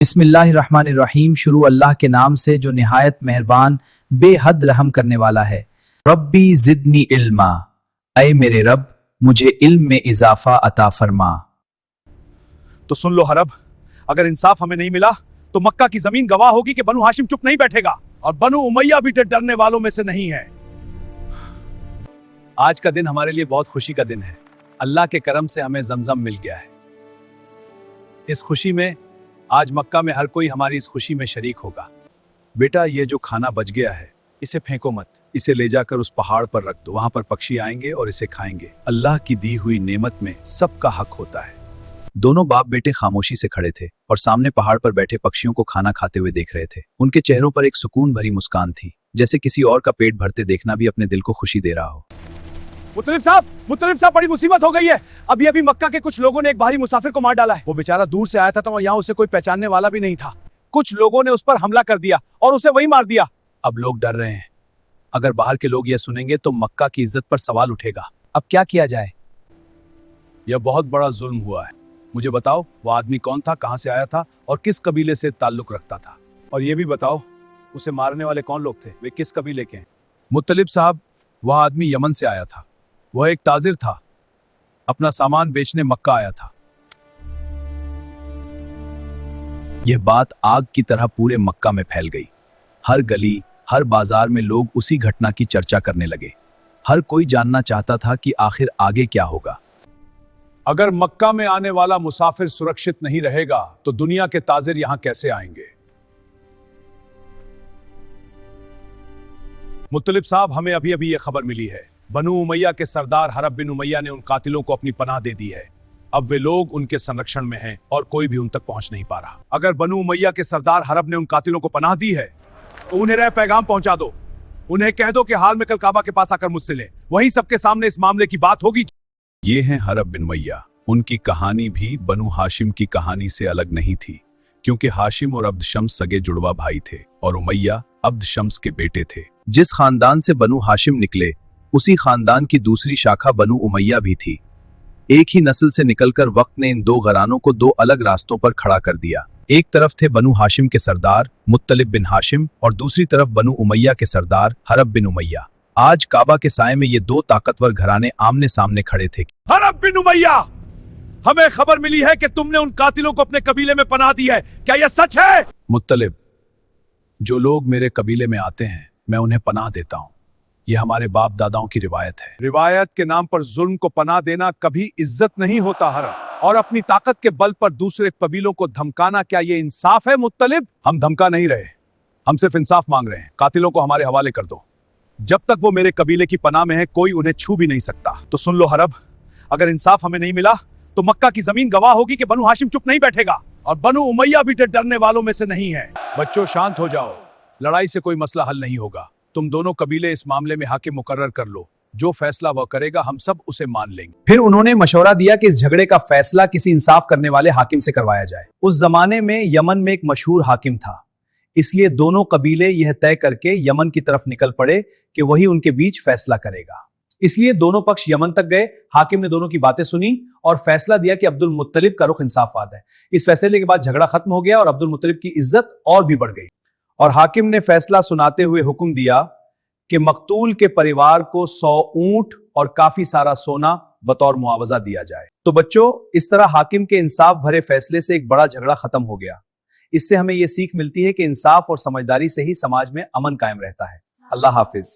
बिस्मिल्लाहिर्रहमानिर्रहीम। शुरू अल्लाह के नाम से जो निहायत मेहरबान बेहद रहम करने वाला है। रब्बी जिदनी इल्मा, ऐ मेरे रब मुझे इल्म में इजाफा अता फरमा। तो सुन लो हरब, अगर इंसाफ हमें नहीं मिला तो मक्का की जमीन गवाह होगी कि बनु हाशिम चुप नहीं बैठेगा और बनु उमैया भी डरने वालों में से नहीं है। आज का दिन हमारे लिए बहुत खुशी का दिन है। अल्लाह के करम से हमें जमजम मिल गया है। इस खुशी में आज मक्का में हर कोई हमारी इस खुशी में शरीक होगा। बेटा, ये जो खाना बच गया है इसे फेंको मत, इसे ले जाकर उस पहाड़ पर रख दो। वहां पर पक्षी आएंगे और इसे खाएंगे। अल्लाह की दी हुई नेमत में सबका हक होता है। दोनों बाप बेटे खामोशी से खड़े थे और सामने पहाड़ पर बैठे पक्षियों को खाना खाते हुए देख रहे थे। उनके चेहरों पर एक सुकून भरी मुस्कान थी, जैसे किसी और का पेट भरते देखना भी अपने दिल को खुशी दे रहा हो। मुत्तलिब साहब, बड़ी मुसीबत हो गई है। अभी अभी मक्का के कुछ लोगों ने एक बाहरी मुसाफिर को मार डाला है। वो बेचारा दूर से आया था तो यहाँ उसे कोई पहचानने वाला भी नहीं था। कुछ लोगों ने उस पर हमला कर दिया और उसे वही मार दिया। अब लोग डर रहे हैं। अगर बाहर के लोग यह सुनेंगे तो मक्का की इज्जत पर सवाल उठेगा। अब क्या किया जाए? यह बहुत बड़ा जुल्म हुआ है। मुझे बताओ, वो आदमी कौन था, कहां से आया था और किस कबीले से ताल्लुक रखता था? और यह भी बताओ, उसे मारने वाले कौन लोग थे, वे किस कबीले के हैं? मुत्तलिब साहब, वह आदमी यमन से आया था। वह एक ताजिर था, अपना सामान बेचने मक्का आया था। यह बात आग की तरह पूरे मक्का में फैल गई। हर गली, हर बाजार में लोग उसी घटना की चर्चा करने लगे। हर कोई जानना चाहता था कि आखिर आगे क्या होगा। अगर मक्का में आने वाला मुसाफिर सुरक्षित नहीं रहेगा तो दुनिया के ताजिर यहां कैसे आएंगे? मुत्तलिब साहब, हमें अभी अभी यह खबर मिली है, बनु उमैया के सरदार हरब बिन उमैया ने उन कातिलों को अपनी पनाह दे दी है। अब वे लोग उनके संरक्षण में हैं और कोई भी उन तक पहुंच नहीं पा रहा। अगर बनु उमैया के सरदार हरब ने उन कातिलों को पनाह दी है तो उन्हें रह पैगाम पहुंचा दो। उन्हें कह दो कि हाल में कल काबा के पास आकर मुझसे ले, वहीं सबके सामने इस मामले की बात होगी। ये हैं हरब बिन उमैया। उनकी कहानी भी बनु हाशिम की कहानी से अलग नहीं थी, क्योंकि हाशिम और अब्द शम्स सगे जुड़वा भाई थे और उमैया अब्द शम्स के बेटे थे। जिस खानदान से बनु हाशिम निकले उसी खानदान की दूसरी शाखा बनु उमैया भी थी। एक ही नस्ल से निकलकर वक्त ने इन दो घरानों को दो अलग रास्तों पर खड़ा कर दिया। एक तरफ थे बनु हाशिम के सरदार मुत्तलिब बिन हाशिम और दूसरी तरफ बनु उमैया के सरदार हरब बिन उमैया। आज काबा के साए में ये दो ताकतवर घराने आमने सामने खड़े थे। हरब बिन उमैया, हमें खबर मिली है कि तुमने उन कातिलों को अपने कबीले में पनाह दी है, क्या यह सच है? मुत्तलिब, जो लोग मेरे कबीले में आते हैं मैं उन्हें पनाह देता हूं। यह हमारे बाप दादाओं की रिवायत है। रिवायत के नाम पर जुल्म को पनाह देना कभी इज्जत नहीं होता हरब, और अपनी ताकत के बल पर दूसरे कबीलों को धमकाना, क्या यह इंसाफ है? मुत्तलिब, हम धमका नहीं रहे, हम सिर्फ इंसाफ मांग रहे हैं। कातिलों को हमारे हवाले कर दो। जब तक वो मेरे कबीले की पनाह में है कोई उन्हें छू भी नहीं सकता। तो सुन लो हरब, अगर इंसाफ हमें नहीं मिला तो मक्का की जमीन गवाह होगी कि बनु हाशिम चुप नहीं बैठेगा और बनु उमैया भी डरने वालों में से नहीं है। बच्चों, शांत हो जाओ, लड़ाई से कोई मसला हल नहीं होगा। तुम दोनों कबीले इस मामले में हाकिम मुकर्रर कर लो, जो फैसला वह करेगा हम सब उसे मान लेंगे। फिर उन्होंने मशवरा दिया कि इस झगड़े का फैसला किसी इंसाफ करने वाले हाकिम से करवाया जाए। उस जमाने में यमन में एक मशहूर हाकिम था, इसलिए दोनों कबीले यह तय करके यमन की तरफ निकल पड़े कि वही उनके बीच फैसला करेगा। इसलिए दोनों पक्ष यमन तक गए। हाकिम ने दोनों की बातें सुनी और फैसला दिया कि अब्दुल मुत्तलिब का रुख इंसाफवाद है। इस फैसले के बाद झगड़ा खत्म हो गया और अब्दुल मुत्तलिब की इज्जत और भी बढ़ गई। और हाकिम ने फैसला सुनाते हुए हुक्म दिया कि मकतूल के परिवार को 100 ऊंट और काफी सारा सोना बतौर मुआवजा दिया जाए। तो बच्चों, इस तरह हाकिम के इंसाफ भरे फैसले से एक बड़ा झगड़ा खत्म हो गया। इससे हमें यह सीख मिलती है कि इंसाफ और समझदारी से ही समाज में अमन कायम रहता है। अल्लाह हाफिज।